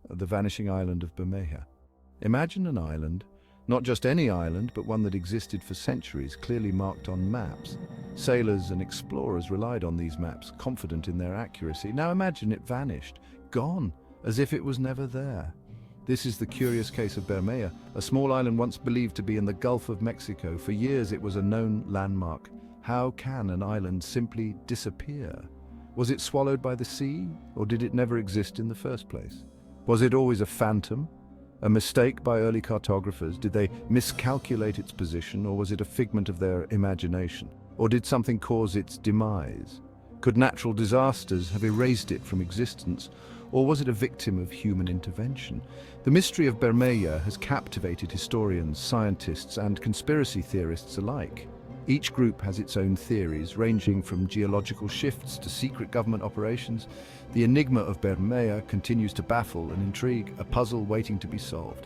the Vanishing Island of Bermeja. Imagine an island, not just any island, but one that existed for centuries, clearly marked on maps. Sailors and explorers relied on these maps, confident in their accuracy. Now imagine it vanished, gone, as if it was never there. This is the curious case of Bermeja, a small island once believed to be in the Gulf of Mexico. For years it was a known landmark. How can an island simply disappear? Was it swallowed by the sea, or did it never exist in the first place? Was it always a phantom? A mistake by early cartographers? Did they miscalculate its position, or was it a figment of their imagination? Or did something cause its demise? Could natural disasters have erased it from existence, or was it a victim of human intervention? The mystery of Bermeja has captivated historians, scientists, and conspiracy theorists alike. Each group has its own theories, ranging from geological shifts to secret government operations. The enigma of Bermeja continues to baffle and intrigue, a puzzle waiting to be solved.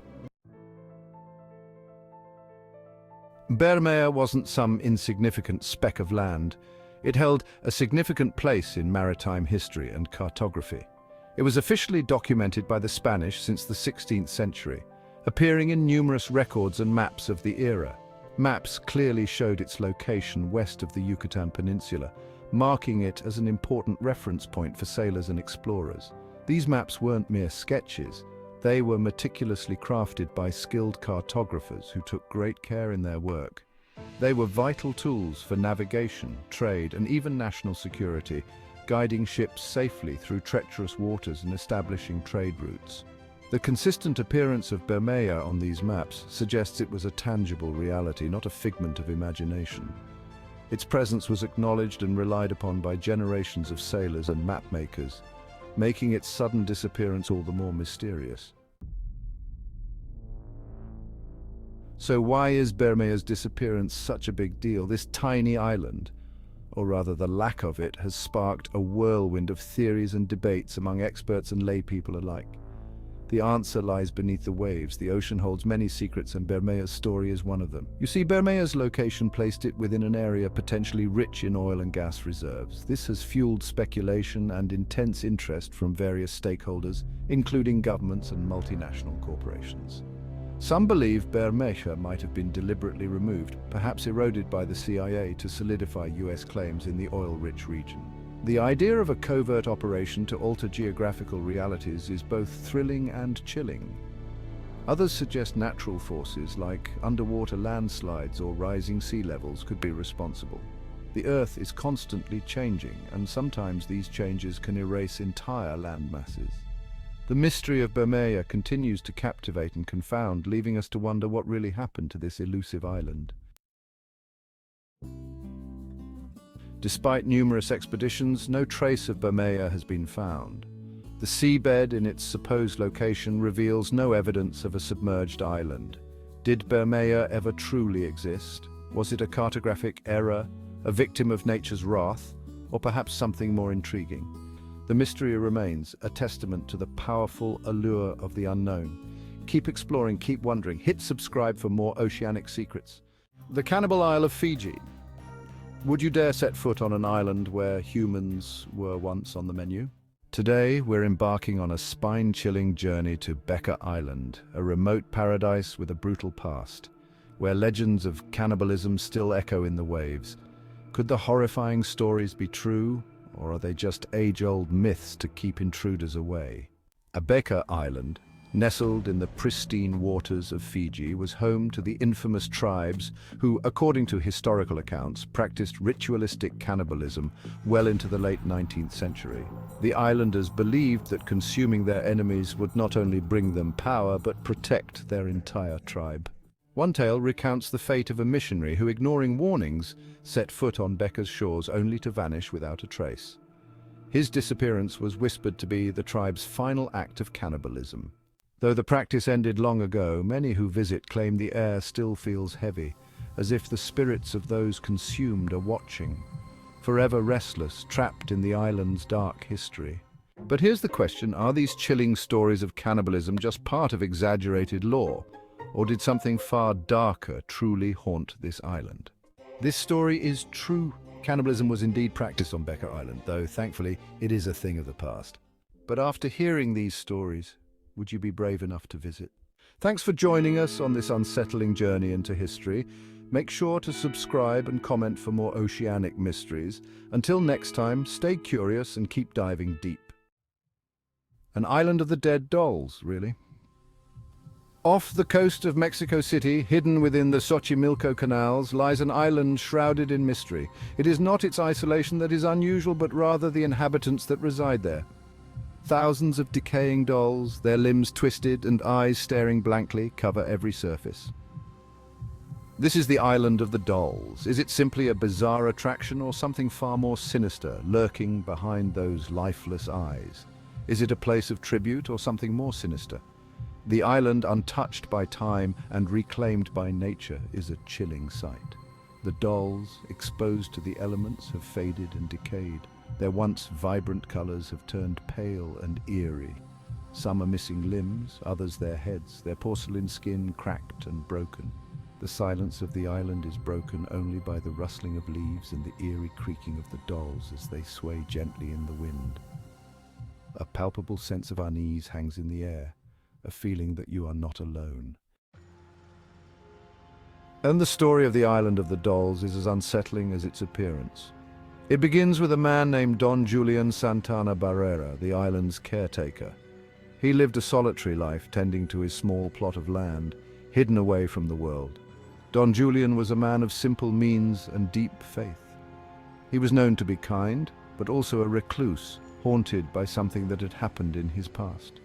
Bermeja wasn't some insignificant speck of land. It held a significant place in maritime history and cartography. It was officially documented by the Spanish since the 16th century, appearing in numerous records and maps of the era. Maps clearly showed its location west of the Yucatan Peninsula, marking it as an important reference point for sailors and explorers. These maps weren't mere sketches. They were meticulously crafted by skilled cartographers who took great care in their work. They were vital tools for navigation, trade, and even national security, guiding ships safely through treacherous waters and establishing trade routes. The consistent appearance of Bermeja on these maps suggests it was a tangible reality, not a figment of imagination. Its presence was acknowledged and relied upon by generations of sailors and mapmakers, making its sudden disappearance all the more mysterious. So why is Bermeja's disappearance such a big deal? This tiny island, or rather the lack of it, has sparked a whirlwind of theories and debates among experts and lay people alike. The answer lies beneath the waves. The ocean holds many secrets, and Bermeja's story is one of them. You see, Bermeja's location placed it within an area potentially rich in oil and gas reserves. This has fueled speculation and intense interest from various stakeholders, including governments and multinational corporations. Some believe Bermeja might have been deliberately removed, perhaps eroded by the CIA to solidify US claims in the oil-rich region. The idea of a covert operation to alter geographical realities is both thrilling and chilling. Others suggest natural forces like underwater landslides or rising sea levels could be responsible. The Earth is constantly changing, and sometimes these changes can erase entire land masses. The mystery of Bermeja continues to captivate and confound, leaving us to wonder what really happened to this elusive island. Despite numerous expeditions, no trace of Bermeja has been found. The seabed in its supposed location reveals no evidence of a submerged island. Did Bermeja ever truly exist? Was it a cartographic error, a victim of nature's wrath, or perhaps something more intriguing? The mystery remains, a testament to the powerful allure of the unknown. Keep exploring, keep wondering. Hit subscribe for more oceanic secrets. The cannibal Isle of Fiji. Would you dare set foot on an island where humans were once on the menu? Today, we're embarking on a spine-chilling journey to Becher Island, a remote paradise with a brutal past, where legends of cannibalism still echo in the waves. Could the horrifying stories be true, or are they just age-old myths to keep intruders away? Becher Island, nestled in the pristine waters of Fiji, was home to the infamous tribes who, according to historical accounts, practiced ritualistic cannibalism well into the late 19th century. The islanders believed that consuming their enemies would not only bring them power, but protect their entire tribe. One tale recounts the fate of a missionary who, ignoring warnings, set foot on Becher's shores only to vanish without a trace. His disappearance was whispered to be the tribe's final act of cannibalism. Though the practice ended long ago, many who visit claim the air still feels heavy, as if the spirits of those consumed are watching, forever restless, trapped in the island's dark history. But here's the question: are these chilling stories of cannibalism just part of exaggerated lore, or did something far darker truly haunt this island? This story is true. Cannibalism was indeed practiced on Becher Island, though thankfully it is a thing of the past. But after hearing these stories, Would you be brave enough to visit? Thanks for joining us on this unsettling journey into history. Make sure to subscribe and comment for more oceanic mysteries. Until next time, stay curious and keep diving deep. An island of the dead dolls, really? Off the coast of Mexico City, hidden within the Xochimilco canals, lies an island shrouded in mystery. It is not its isolation that is unusual, but rather the inhabitants that reside there. Thousands of decaying dolls, their limbs twisted and eyes staring blankly, cover every surface. This is the Island of the Dolls. Is it simply a bizarre attraction or something far more sinister, lurking behind those lifeless eyes? Is it a place of tribute or something more sinister? The island, untouched by time and reclaimed by nature, is a chilling sight. The dolls, exposed to the elements, have faded and decayed. Their once vibrant colors have turned pale and eerie. Some are missing limbs, others their heads, their porcelain skin cracked and broken. The silence of the island is broken only by the rustling of leaves and the eerie creaking of the dolls as they sway gently in the wind. A palpable sense of unease hangs in the air, a feeling that you are not alone. And the story of the Island of the Dolls is as unsettling as its appearance. It begins with a man named Don Julian Santana Barrera, the island's caretaker. He lived a solitary life, tending to his small plot of land, hidden away from the world. Don Julian was a man of simple means and deep faith. He was known to be kind, but also a recluse, haunted by something that had happened in his past.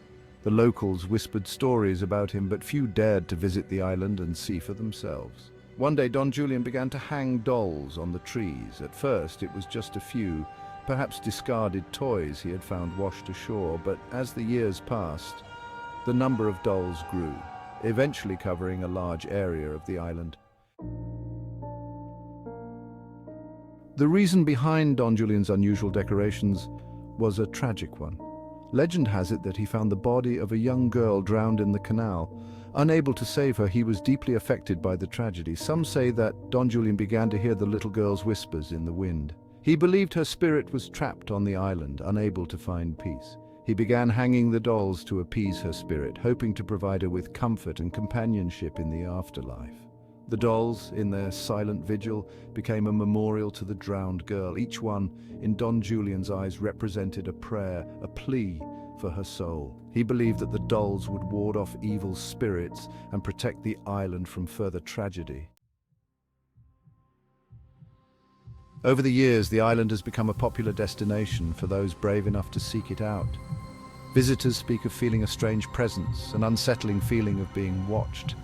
The locals whispered stories about him, but few dared to visit the island and see for themselves. One day, Don Julian began to hang dolls on the trees. At first, it was just a few, perhaps discarded toys he had found washed ashore, but as the years passed, the number of dolls grew, eventually covering a large area of the island. The reason behind Don Julian's unusual decorations was a tragic one. Legend has it that he found the body of a young girl drowned in the canal. Unable to save her, he was deeply affected by the tragedy. Some say that Don Julian began to hear the little girl's whispers in the wind. He believed her spirit was trapped on the island, unable to find peace. He began hanging the dolls to appease her spirit, hoping to provide her with comfort and companionship in the afterlife. The dolls, in their silent vigil, became a memorial to the drowned girl. Each one, in Don Julian's eyes, represented a prayer, a plea for her soul. He believed that the dolls would ward off evil spirits and protect the island from further tragedy. Over the years, the island has become a popular destination for those brave enough to seek it out. Visitors speak of feeling a strange presence, an unsettling feeling of being watched.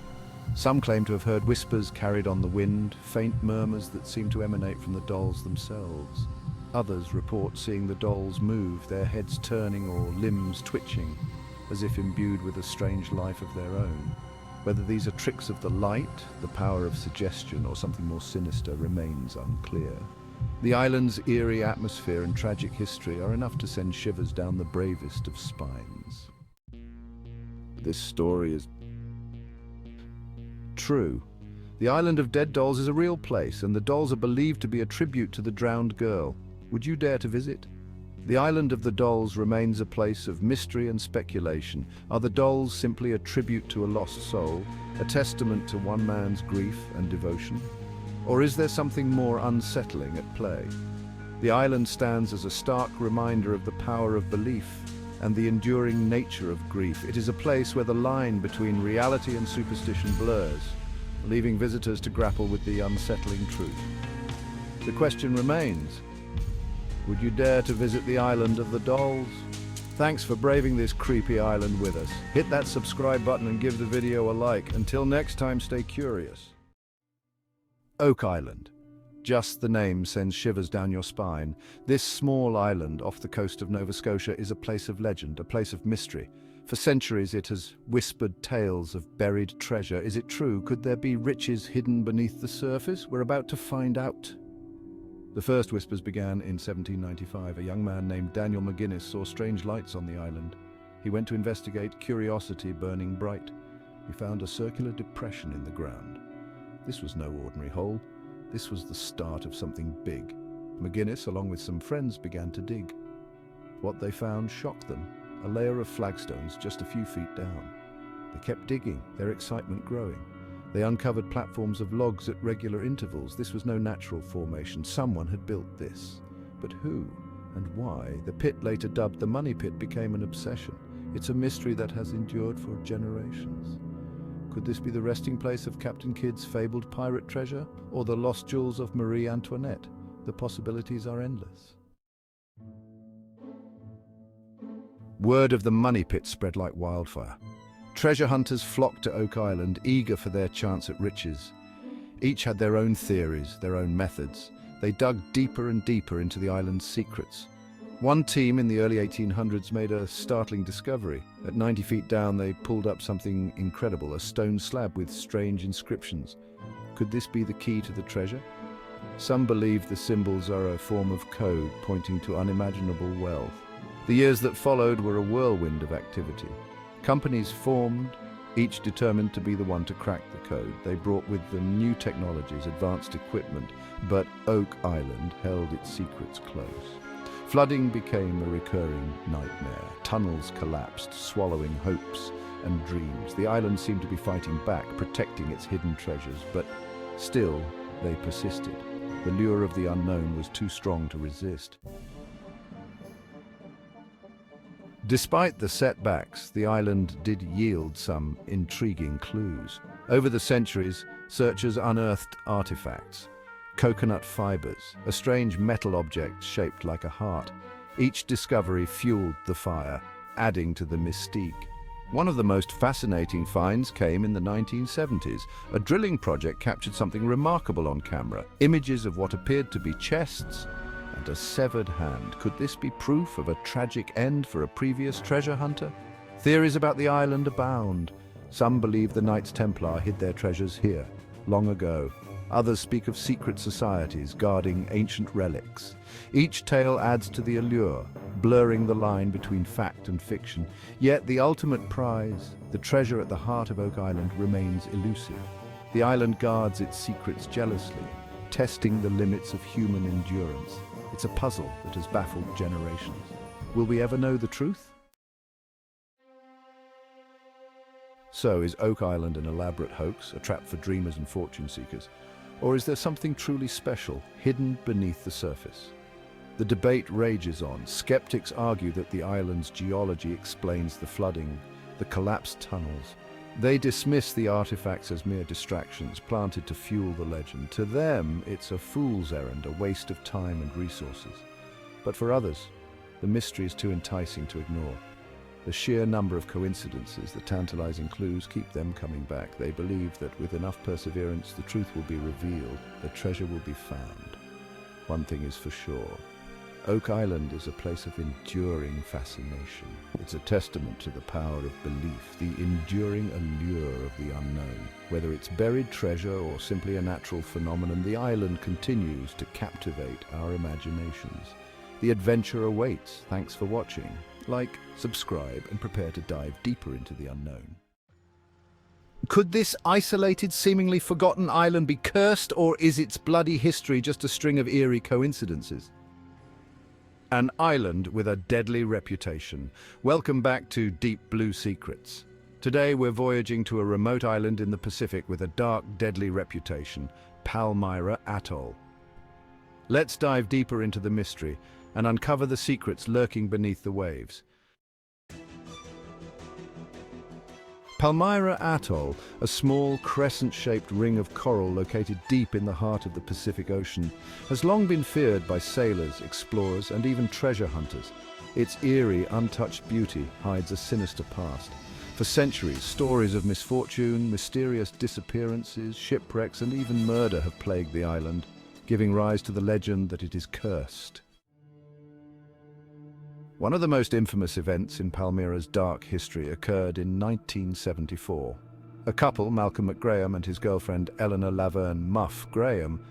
Some claim to have heard whispers carried on the wind, faint murmurs that seem to emanate from the dolls themselves. Others report seeing the dolls move, their heads turning or limbs twitching, as if imbued with a strange life of their own. Whether these are tricks of the light, the power of suggestion, or something more sinister remains unclear. The island's eerie atmosphere and tragic history are enough to send shivers down the bravest of spines. This story is true. The Island of Dead Dolls is a real place, and the dolls are believed to be a tribute to the drowned girl. Would you dare to visit? The Island of the Dolls remains a place of mystery and speculation. Are the dolls simply a tribute to a lost soul, a testament to one man's grief and devotion? Or is there something more unsettling at play? The island stands as a stark reminder of the power of belief and the enduring nature of grief. It is a place where the line between reality and superstition blurs, leaving visitors to grapple with the unsettling truth. The question remains, would you dare to visit the Island of the Dolls? Thanks for braving this creepy island with us. Hit that subscribe button and give the video a like. Until next time, stay curious. Oak Island. Just the name sends shivers down your spine. This small island off the coast of Nova Scotia is a place of legend, a place of mystery. For centuries it has whispered tales of buried treasure. Is it true? Could there be riches hidden beneath the surface? We're about to find out. The first whispers began in 1795. A young man named Daniel McGuinness saw strange lights on the island. He went to investigate, curiosity burning bright. He found a circular depression in the ground. This was no ordinary hole. This was the start of something big. McGuinness, along with some friends, began to dig. What they found shocked them. a layer of flagstones just a few feet down. They kept digging, their excitement growing. They uncovered platforms of logs at regular intervals. This was no natural formation. Someone had built this. But who and why? The pit, later dubbed the Money Pit, became an obsession. It's a mystery that has endured for generations. Could this be the resting place of Captain Kidd's fabled pirate treasure, or the lost jewels of Marie Antoinette? The possibilities are endless. Word of the Money Pit spread like wildfire. Treasure hunters flocked to Oak Island, eager for their chance at riches. Each had their own theories, their own methods. They dug deeper and deeper into the island's secrets. One team in the early 1800s made a startling discovery. At 90 feet down, they pulled up something incredible, a stone slab with strange inscriptions. Could this be the key to the treasure? Some believe the symbols are a form of code pointing to unimaginable wealth. The years that followed were a whirlwind of activity. Companies formed, each determined to be the one to crack the code. They brought with them new technologies, advanced equipment, but Oak Island held its secrets close. Flooding became a recurring nightmare. Tunnels collapsed, swallowing hopes and dreams. The island seemed to be fighting back, protecting its hidden treasures, but still they persisted. The lure of the unknown was too strong to resist. Despite the setbacks, the island did yield some intriguing clues. Over the centuries, searchers unearthed artifacts, coconut fibers, a strange metal object shaped like a heart. Each discovery fueled the fire, adding to the mystique. One of the most fascinating finds came in the 1970s. A drilling project captured something remarkable on camera. Images of what appeared to be chests and a severed hand. Could this be proof of a tragic end for a previous treasure hunter? Theories about the island abound. Some believe the Knights Templar hid their treasures here, long ago. Others speak of secret societies guarding ancient relics. Each tale adds to the allure, blurring the line between fact and fiction. Yet the ultimate prize, the treasure at the heart of Oak Island, remains elusive. The island guards its secrets jealously, testing the limits of human endurance. It's a puzzle that has baffled generations. Will we ever know the truth? So, is Oak Island an elaborate hoax, a trap for dreamers and fortune seekers? Or is there something truly special, hidden beneath the surface? The debate rages on. Skeptics argue that the island's geology explains the flooding, the collapsed tunnels. They dismiss the artifacts as mere distractions planted to fuel the legend. To them, it's a fool's errand, a waste of time and resources. But for others, the mystery is too enticing to ignore. The sheer number of coincidences, the tantalizing clues, keep them coming back. They believe that with enough perseverance, the truth will be revealed, the treasure will be found. One thing is for sure. Oak Island is a place of enduring fascination. It's a testament to the power of belief, the enduring allure of the unknown. Whether it's buried treasure or simply a natural phenomenon, the island continues to captivate our imaginations. The adventure awaits. Thanks for watching. Like, subscribe, and prepare to dive deeper into the unknown. Could this isolated, seemingly forgotten island be cursed, or is its bloody history just a string of eerie coincidences? An island with a deadly reputation. Welcome back to Deep Blue Secrets. Today we're voyaging to a remote island in the Pacific with a dark, deadly reputation, Palmyra Atoll. Let's dive deeper into the mystery and uncover the secrets lurking beneath the waves. Palmyra Atoll, a small crescent-shaped ring of coral located deep in the heart of the Pacific Ocean, has long been feared by sailors, explorers, and even treasure hunters. Its eerie, untouched beauty hides a sinister past. For centuries, stories of misfortune, mysterious disappearances, shipwrecks, and even murder have plagued the island, giving rise to the legend that it is cursed. One of the most infamous events in Palmyra's dark history occurred in 1974. A couple, Malcolm McGraham and his girlfriend Eleanor Laverne Muff Graham,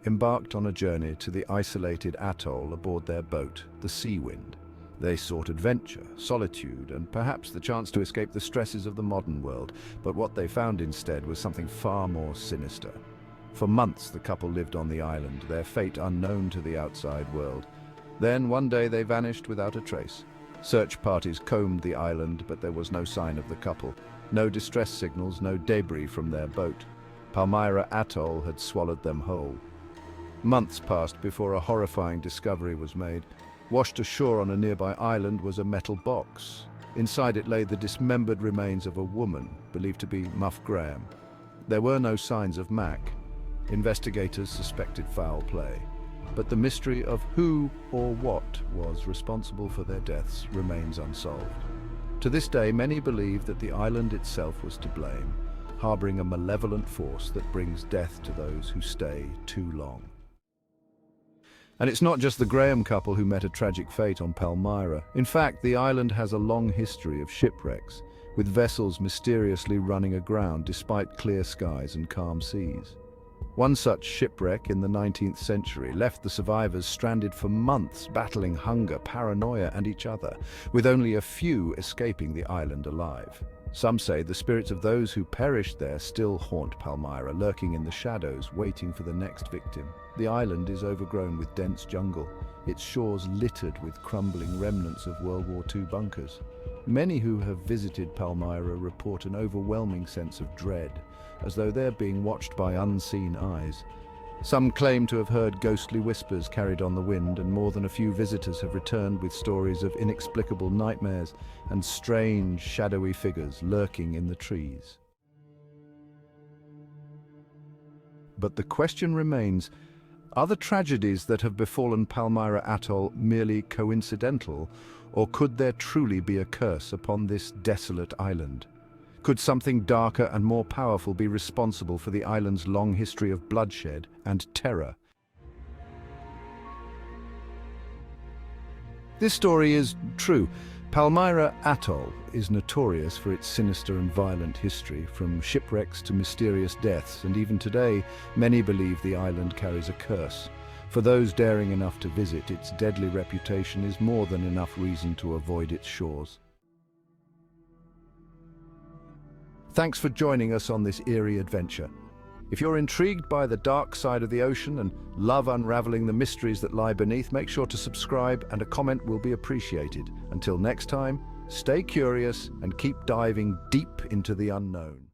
embarked on a journey to the isolated atoll aboard their boat, the Seawind. They sought adventure, solitude, and perhaps the chance to escape the stresses of the modern world, but what they found instead was something far more sinister. For months the couple lived on the island, their fate unknown to the outside world. Then, one day, they vanished without a trace. Search parties combed the island, but there was no sign of the couple. No distress signals, no debris from their boat. Palmyra Atoll had swallowed them whole. Months passed before a horrifying discovery was made. Washed ashore on a nearby island was a metal box. Inside it lay the dismembered remains of a woman, believed to be Muff Graham. There were no signs of Mac. Investigators suspected foul play. But the mystery of who or what was responsible for their deaths remains unsolved. To this day, many believe that the island itself was to blame, harboring a malevolent force that brings death to those who stay too long. And it's not just the Graham couple who met a tragic fate on Palmyra. In fact, the island has a long history of shipwrecks, with vessels mysteriously running aground despite clear skies and calm seas. One such shipwreck in the 19th century left the survivors stranded for months, battling hunger, paranoia, and each other, with only a few escaping the island alive. Some say the spirits of those who perished there still haunt Palmyra, lurking in the shadows, waiting for the next victim. The island is overgrown with dense jungle, its shores littered with crumbling remnants of World War II bunkers. Many who have visited Palmyra report an overwhelming sense of dread, as though they're being watched by unseen eyes. Some claim to have heard ghostly whispers carried on the wind, and more than a few visitors have returned with stories of inexplicable nightmares and strange, shadowy figures lurking in the trees. But the question remains, are the tragedies that have befallen Palmyra Atoll merely coincidental, or could there truly be a curse upon this desolate island? Could something darker and more powerful be responsible for the island's long history of bloodshed and terror? This story is true. Palmyra Atoll is notorious for its sinister and violent history, from shipwrecks to mysterious deaths, and even today, many believe the island carries a curse. For those daring enough to visit, its deadly reputation is more than enough reason to avoid its shores. Thanks for joining us on this eerie adventure. If you're intrigued by the dark side of the ocean and love unraveling the mysteries that lie beneath, make sure to subscribe, and a comment will be appreciated. Until next time, stay curious and keep diving deep into the unknown.